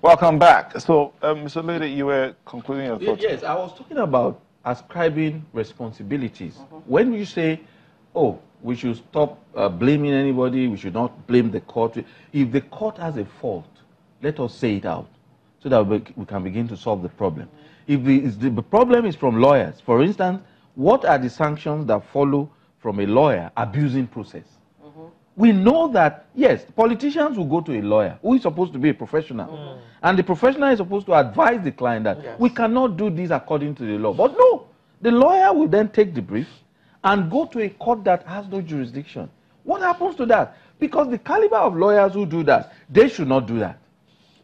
Welcome back. So, Mr. Lady, you were concluding your thoughts. Yes, I was talking about ascribing responsibilities. When you say, oh, we should stop blaming anybody, we should not blame the court. If the court has a fault, let us say it out so that we can begin to solve the problem. If the problem is from lawyers, for instance, what are the sanctions that follow from a lawyer abusing process? We know that, yes, politicians will go to a lawyer who is supposed to be a professional. And the professional is supposed to advise the client that we cannot do this according to the law. But no, the lawyer will then take the brief and go to a court that has no jurisdiction. What happens to that? Because the caliber of lawyers who do that, they should not do that.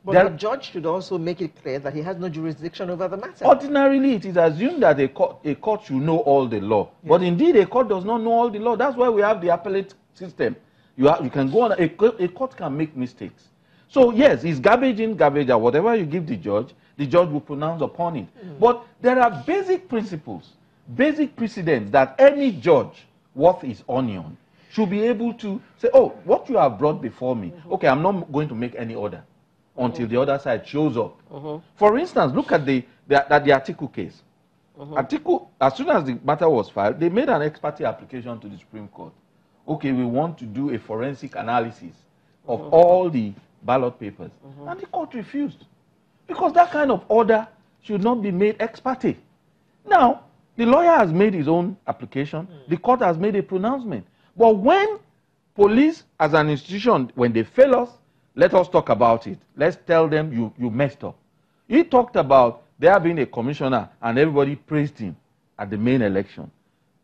But the judge should also make it clear that he has no jurisdiction over the matter. Ordinarily, it is assumed that a court should know all the law. Yes. But indeed, a court does not know all the law. That's why we have the appellate system. You can go on, a court can make mistakes. So yes, it's garbage in, garbage out. Whatever you give the judge will pronounce upon it. But there are basic principles, basic precedents that any judge worth his onion should be able to say, oh, what you have brought before me, okay, I'm not going to make any order until the other side shows up. For instance, look at the Atiku case. Atiku, as soon as the matter was filed, they made an ex parte application to the Supreme Court. Okay, we want to do a forensic analysis of all the ballot papers. And the court refused. Because that kind of order should not be made ex parte. Now, the lawyer has made his own application. The court has made a pronouncement. But when police as an institution, when they fail us, let us talk about it. Let's tell them you messed up. He talked about there being a commissioner and everybody praised him at the main election.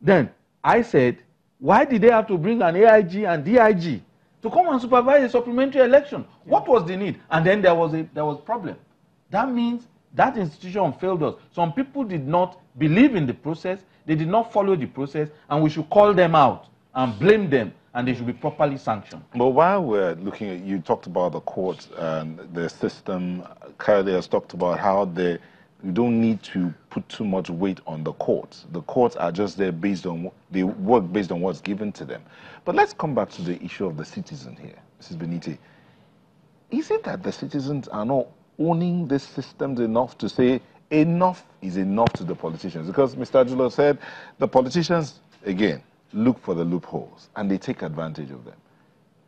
Then I said, why did they have to bring an AIG and DIG to come and supervise a supplementary election? What was the need? And then there was a problem. That means that institution failed us. Some people did not believe in the process, they did not follow the process, and we should call them out and blame them, and they should be properly sanctioned. But while we're looking at, you talked about the courts and the system. Kyle has talked about how you don't need to put too much weight on the courts. The courts are just there based on, they work based on what's given to them. But let's come back to the issue of the citizen here, Mrs. Benite. Is it that the citizens are not owning these systems enough to say enough is enough to the politicians? Because Mr. Ajulo said the politicians, again, look for the loopholes and they take advantage of them.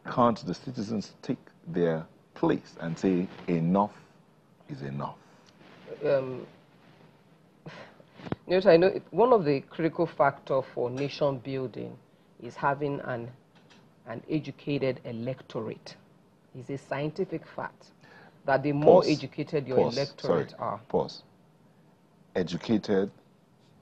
Can't the citizens take their place and say enough is enough? Yes, I know one of the critical factors for nation building is having an educated electorate. It's a scientific fact that the more educated your electorate are. Pause. Educated,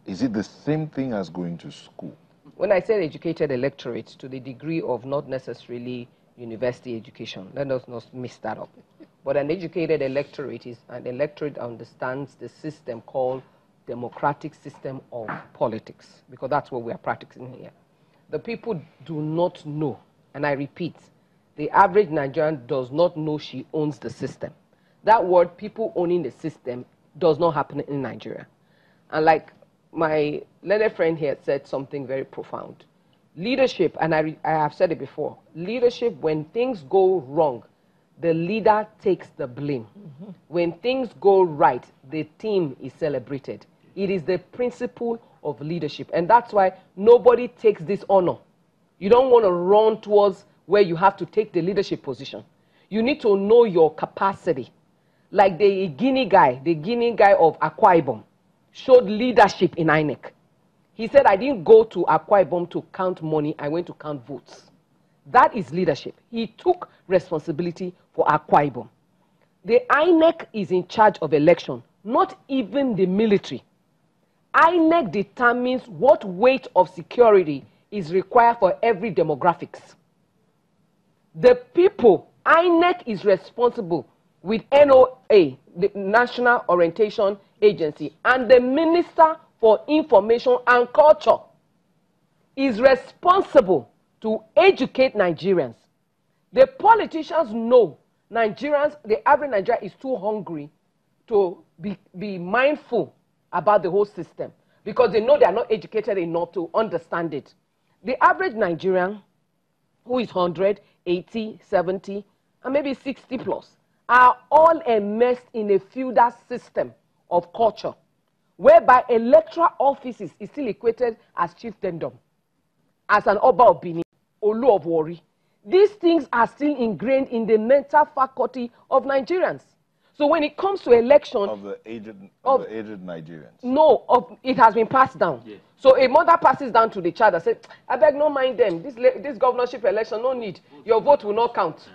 is it the same thing as going to school? When I say educated electorate, to the degree of not necessarily university education, let us not mix that up. But an educated electorate is an electorate that understands the system called democratic system of politics, because that's what we are practicing here. The people do not know, and I repeat, the average Nigerian does not know she owns the system. That word, people owning the system, does not happen in Nigeria. And like my learned friend here said something very profound. Leadership, and I have said it before, leadership, when things go wrong, the leader takes the blame. When things go right, the team is celebrated. It is the principle of leadership. And that's why nobody takes this honor. You don't want to run towards where you have to take the leadership position. You need to know your capacity. Like the Guinea guy of Akwa Ibom showed leadership in INEC. He said, I didn't go to Akwa Ibom to count money, I went to count votes. That is leadership. He took responsibility for Akwa Ibom. The INEC is in charge of election, not even the military. INEC determines what weight of security is required for every demographics. The people, INEC is responsible with NOA, the National Orientation Agency, and the Minister for Information and Culture is responsible to educate Nigerians. The politicians know Nigerians, the average Nigerian is too hungry to be mindful about the whole system because they know they are not educated enough to understand it. The average Nigerian who is 100, 80, 70, and maybe 60 plus are all immersed in a feudal system of culture, whereby electoral offices is still equated as chieftaindom, as an Oba of Benin, Olu of Wari. These things are still ingrained in the mental faculty of Nigerians. So when it comes to election... Of the aged Nigerians. No, it has been passed down. Yes. So a mother passes down to the child and says, I beg, no mind them. This governorship election, no need. Your vote will not count.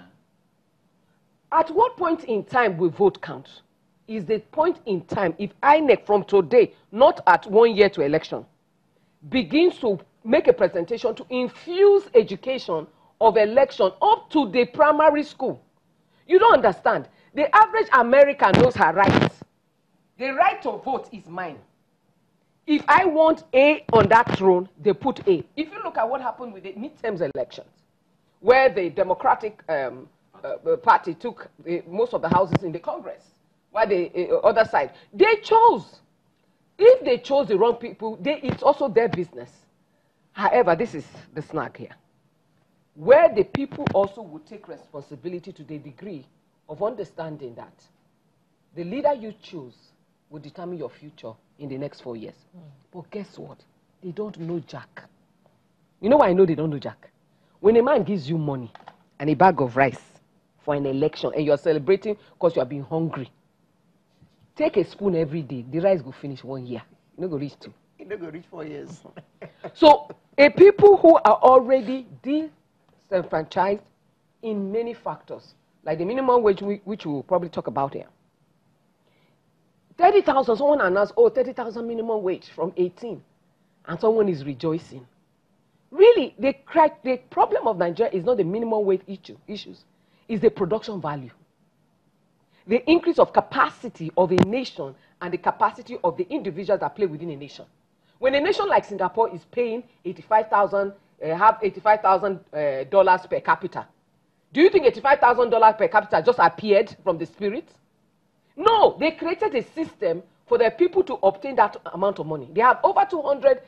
At what point in time will vote count? Is the point in time, if INEC from today, not at 1 year to election, begins to make a presentation to infuse education of election up to the primary school. You don't understand. The average American knows her rights. The right to vote is mine. If I want A on that throne, they put A. If you look at what happened with the midterms elections, where the Democratic Party took most of the houses in the Congress, while the other side, they chose. If they chose the wrong people, it's also their business. However, this is the snag here, where the people also would take responsibility to the degree of understanding that the leader you choose will determine your future in the next 4 years. But guess what? They don't know jack. You know why I know they don't know jack? When a man gives you money and a bag of rice for an election and you're celebrating because you have been hungry, take a spoon every day, the rice will finish 1 year. You don't go reach 2. You don't go reach 4 years. So, a people who are already disenfranchised in many factors, like the minimum wage, which we will probably talk about here. 30,000, someone announced, oh, 30,000 minimum wage from 18, and someone is rejoicing. Really, the problem of Nigeria is not the minimum wage issues, it's the production value. The increase of capacity of a nation and the capacity of the individuals that play within a nation. When a nation like Singapore is paying $85,000 per capita, do you think $85,000 per capita just appeared from the spirit? No, they created a system for their people to obtain that amount of money. They have over 200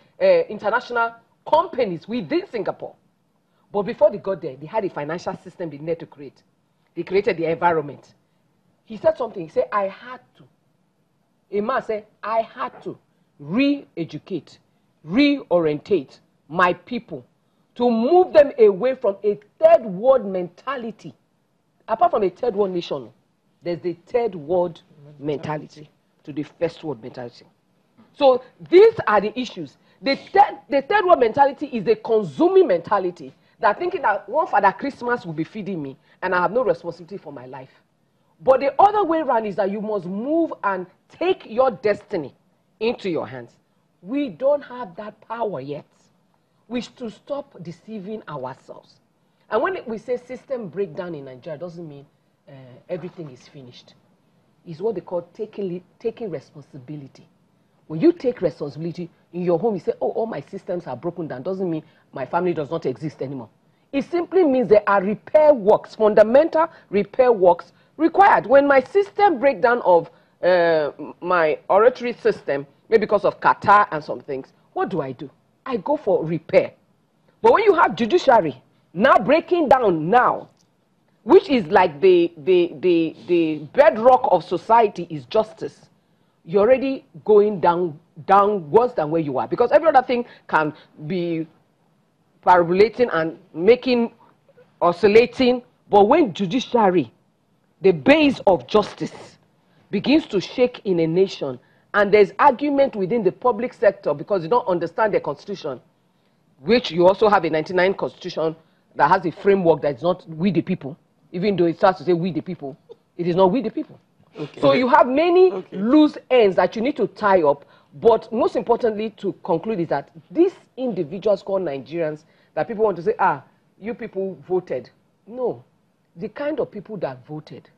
international companies within Singapore. But before they got there, they had a financial system they needed to create. They created the environment. He said something. He said, I had to. A man said, I had to re-educate, reorientate my people to move them away from a third world mentality. Apart from a third world nation, there's the third world mentality to the first world mentality. So these are the issues. The third world mentality is the consuming mentality, that thinking that one Father Christmas will be feeding me and I have no responsibility for my life. But the other way around is that you must move and take your destiny into your hands. We don't have that power yet. We should stop deceiving ourselves. And when we say system breakdown in Nigeria, it doesn't mean everything is finished. It's what they call taking responsibility. When you take responsibility in your home, you say, oh, all my systems are broken down. Doesn't mean my family does not exist anymore. It simply means there are repair works, fundamental repair works required. When my system breakdown of my oratory system, maybe because of Qatar and some things, what do? I go for repair. But when you have judiciary now breaking down now, which is like the bedrock of society is justice, you're already going down worse than where you are. Because every other thing can be parabolating and making, oscillating. But when judiciary, the base of justice, begins to shake in a nation, and there's argument within the public sector because you don't understand the constitution, which you also have a 99 constitution that has a framework that's not we the people, even though it starts to say we the people, it is not we the people. Okay. So you have many loose ends that you need to tie up, but most importantly to conclude is that these individuals called Nigerians, that people want to say, ah, you people voted. No, the kind of people that voted,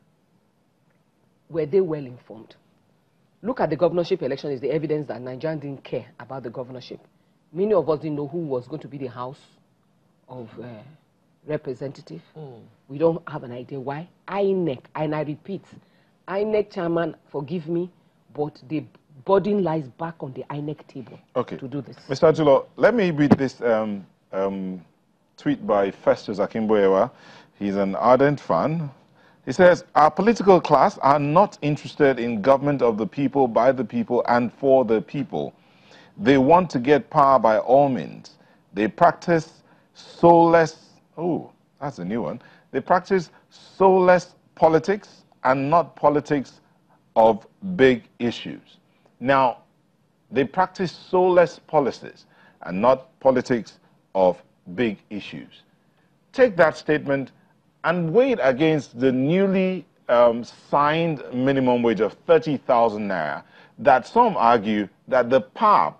were they well informed? Look at the governorship election is the evidence that Nigerians didn't care about the governorship. Many of us didn't know who was going to be the House of Representatives. We don't have an idea why. INEC, and I repeat, INEC chairman, forgive me, but the burden lies back on the INEC table to do this. Mr. Ajulo, let me read this tweet by Festus Akimboewa. He's an ardent fan. He says, our political class are not interested in government of the people, by the people, and for the people. They want to get power by all means. They practice soulless, oh, that's a new one. They practice soulless politics and not politics of big issues. Now, they practice soulless policies and not politics of big issues. Take that statement and weigh it against the newly signed minimum wage of 30,000 naira, that some argue that the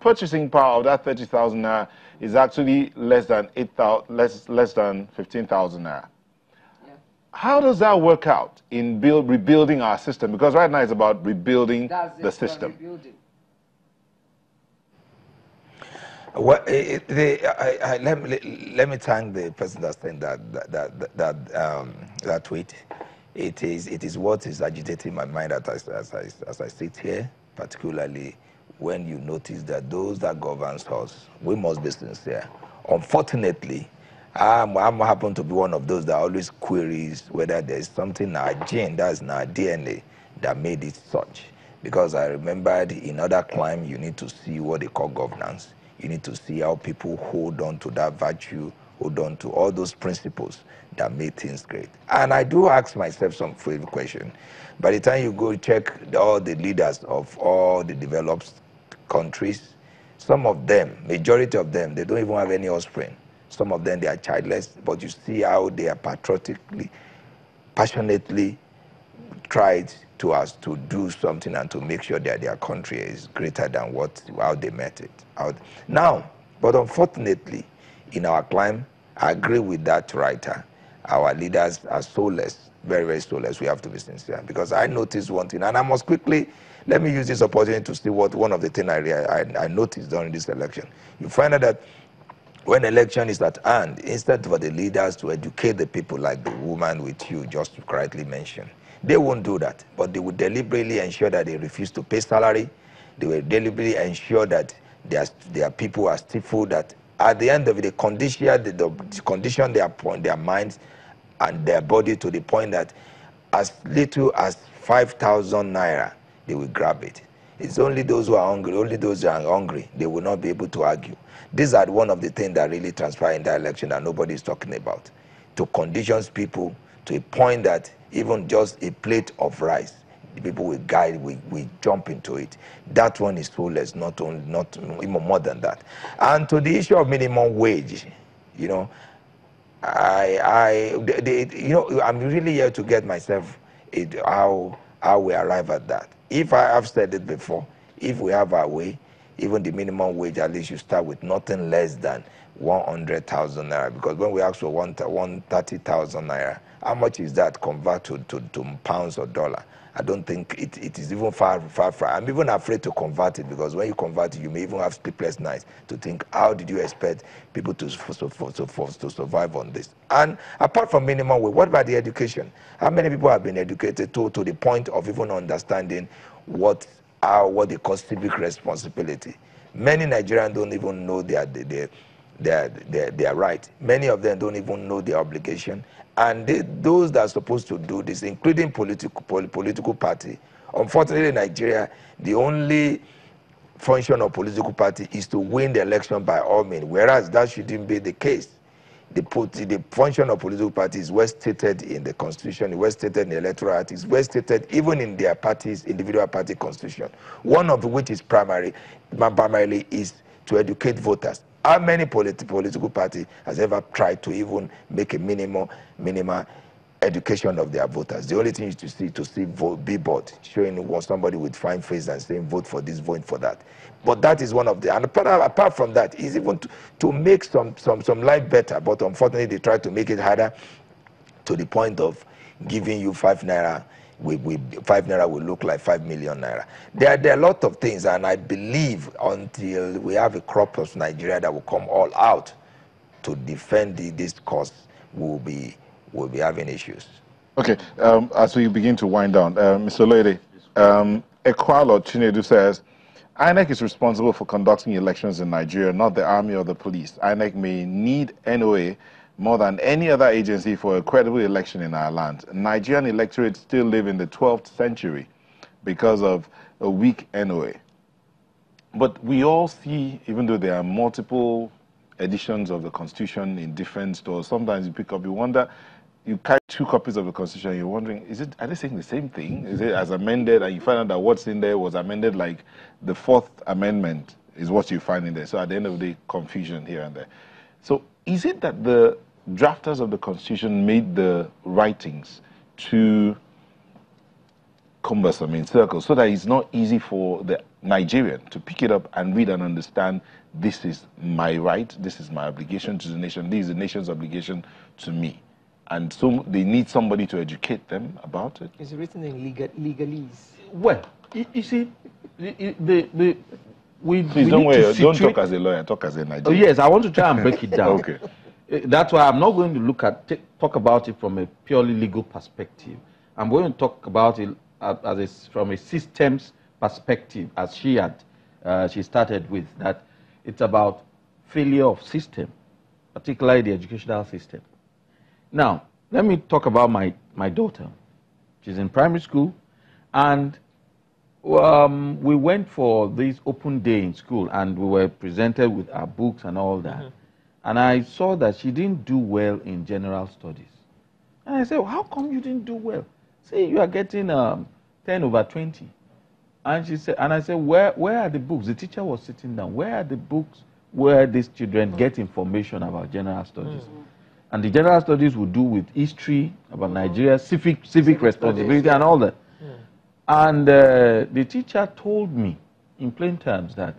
purchasing power of that 30,000 naira is actually less than 15,000 naira. Yeah. How does that work out in rebuilding our system? Because right now it's about rebuilding the system. Well, let me thank the person that sent that tweet. It is what is agitating my mind as I sit here, particularly when you notice that those that govern us, we must be sincere. Unfortunately, I happen to be one of those that always queries whether there's something in our gene, that's in our DNA, that made it such. Because I remembered in other climes, you need to see what they call governance. You need to see how people hold on to that virtue, hold on to all those principles that made things great. And I do ask myself some question. By the time you go check all the leaders of all the developed countries, some of them, majority of them, they don't even have any offspring. Some of them, they are childless, but you see how they are patriotically, passionately tried to do something and to make sure that their country is greater than how they met it. Now, but unfortunately, in our climb, I agree with that writer. Our leaders are soulless, very, very soulless. We have to be sincere. Because I noticed one thing, and I must quickly, let me use this opportunity to see what one of the things I noticed during this election. You find out that when election is at hand, instead for the leaders to educate the people like the woman with you just correctly mentioned, they won't do that, but they will deliberately ensure that they refuse to pay salary. They will deliberately ensure that their people are stifled, that at the end of it, they condition their minds and their body to the point that as little as 5,000 naira, they will grab it. It's only those who are hungry, only those who are hungry, they will not be able to argue. These are one of the things that really transpire in that election that nobody is talking about. To condition people to a point that even just a plate of rice, the people will jump into it. That one is soulless, not even more than that. And to the issue of minimum wage, you know, I'm really here to get myself how we arrive at that. If I have said it before, if we have our way, even the minimum wage, at least you start with nothing less than 100,000 naira. Because when we ask for 130,000 naira, how much is that converted to pounds or dollar? I don't think it is even far. I'm even afraid to convert it, because when you convert it, you may even have sleepless nights to think, how did you expect people to survive on this? And apart from minimum wage, what about the education? How many people have been educated to the point of even understanding what they call civic responsibility? Many Nigerians don't even know their right. Many of them don't even know their obligation. And those that are supposed to do this, including political party, unfortunately in Nigeria, the only function of political party is to win the election by all means, whereas that shouldn't be the case. The function of political party is well stated in the constitution, well stated in the electoral act, is well stated even in their parties, individual party constitution. One of which is primarily is to educate voters. How many political party has ever tried to even make a minimal education of their voters? The only thing is to see billboard showing somebody with fine face and saying vote for this, vote for that. But that is one of the, and apart from that, is even to make some life better. But unfortunately, they try to make it harder to the point of giving you 5 naira. 5 naira will look like 5 million naira. There are a lot of things, and I believe until we have a crop of Nigeria that will come all out to defend this cause, we'll be having issues. Okay, as we begin to wind down, Mr. Lady, Ekwalo Chinedu says, INEC is responsible for conducting elections in Nigeria, not the army or the police. INEC may need NOA more than any other agency for a credible election in our land. Nigerian electorates still live in the 12th century because of a weak NOA. But we all see, even though there are multiple editions of the Constitution in different stores, sometimes you pick up, you wonder, you carry 2 copies of the Constitution, you're wondering, are they saying the same thing? Is it as amended? And you find out that what's in there was amended, like the 4th Amendment is what you find in there. So at the end of the day, confusion here and there. So is it that the drafters of the Constitution made the writings too cumbersome in circles so that it's not easy for the Nigerian to pick it up and read and understand, this is my right, this is my obligation to the nation, this is the nation's obligation to me? And so they need somebody to educate them about it. It's written in legalese. Well, you see, we Please don't worry, don't talk as a lawyer, talk as a Nigerian. Oh, yes, I want to try and break it down. Okay. That's why I'm not going to talk about it from a purely legal perspective. I'm going to talk about it from a systems perspective, as she started with, that it's about failure of system, particularly the educational system. Now, let me talk about my daughter. She's in primary school, and we went for this open day in school, and we were presented with our books and all that. And I saw that she didn't do well in general studies. And I said, well, how come you didn't do well? See, you are getting 10/20. And she said, and I said, where are the books? The teacher was sitting down. Where are the books where these children get information about general studies? And the general studies will do with history, about Nigeria, civic responsibility, and all that. And the teacher told me, in plain terms, that,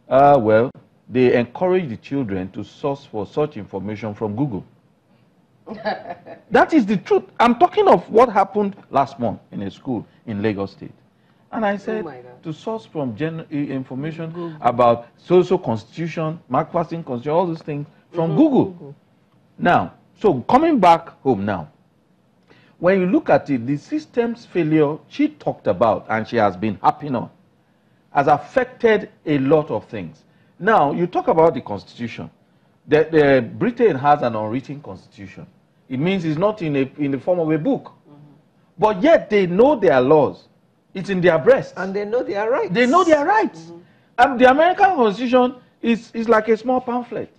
well, they encourage the children to source for such information from Google. That is the truth. I'm talking of what happened last month in a school in Lagos State. And I said, to source from information Google. About social constitution, Macpherson constitution, all those things from Google. Now, so coming back home now, when you look at it, the system's failure she talked about and she has been harping on has affected a lot of things. Now, you talk about the constitution. Britain has an unwritten constitution. It means it's not in the form of a book. But yet they know their laws. It's in their breasts. And they know their rights. They know their rights. And the American Constitution is like a small pamphlet.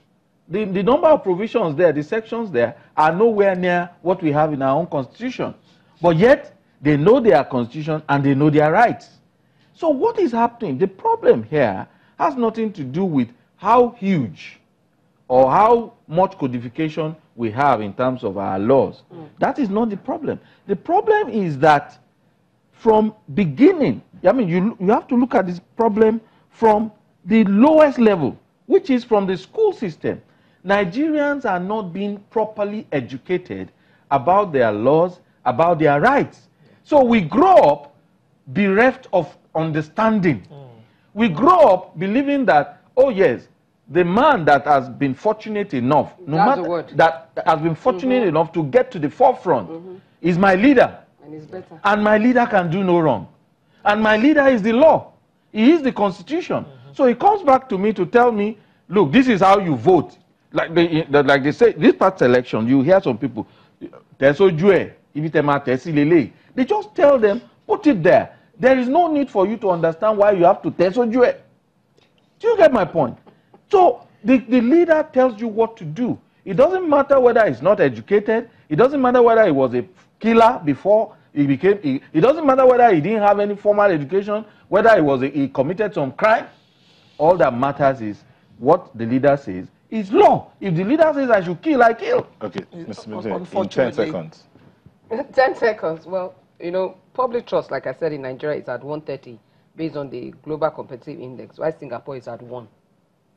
The number of provisions there, the sections there, are nowhere near what we have in our own Constitution. But yet, they know their Constitution and they know their rights. So what is happening? The problem here has nothing to do with how huge or how much codification we have in terms of our laws. That is not the problem. The problem is that from beginning, I mean, you have to look at this problem from the lowest level, which is from the school system. Nigerians are not being properly educated about their laws, about their rights. So we grow up bereft of understanding. We grow up believing that, oh yes, the man that has been fortunate enough, that has been fortunate enough to get to the forefront is my leader. And it's better. And my leader can do no wrong. And my leader is the law. He is the Constitution. So he comes back to me to tell me, look, this is how you vote. Like they say, this past election, you hear some people, they just tell them, put it there. There is no need for you to understand why you have to do you get my point? So the leader tells you what to do. It doesn't matter whether he's not educated. It doesn't matter whether he was a killer before he became. It doesn't matter whether he didn't have any formal education, whether he committed some crime. All that matters is what the leader says is law. If the leader says I should kill, I kill. Okay, Mr. Mzee, in 10 seconds. 10 seconds. Well, you know, public trust, like I said, in Nigeria is at 130 based on the Global Competitive Index, while Singapore is at 1.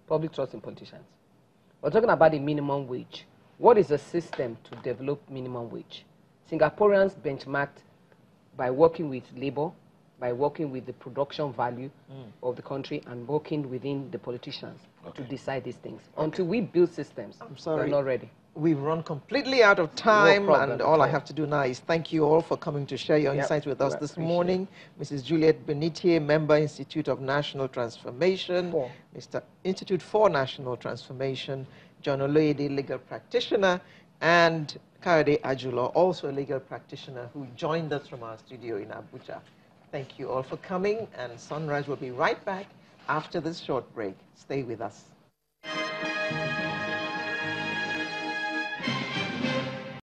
Public trust in politicians. We're talking about the minimum wage. What is a system to develop minimum wage? Singaporeans benchmarked by working with labor, by working with the production value of the country, and working within the politicians to decide these things. Until we build systems, we're not ready. We've run completely out of time, and all I have to do now is thank you all for coming to share your insights with us this morning. Mrs. Juliet Benitier, Member, Institute of National Transformation, Mr. Institute for National Transformation, John Oloyede, Legal Practitioner, and Kayode Ajulo, also a legal practitioner who joined us from our studio in Abuja. Thank you all for coming, and Sunrise will be right back after this short break. Stay with us.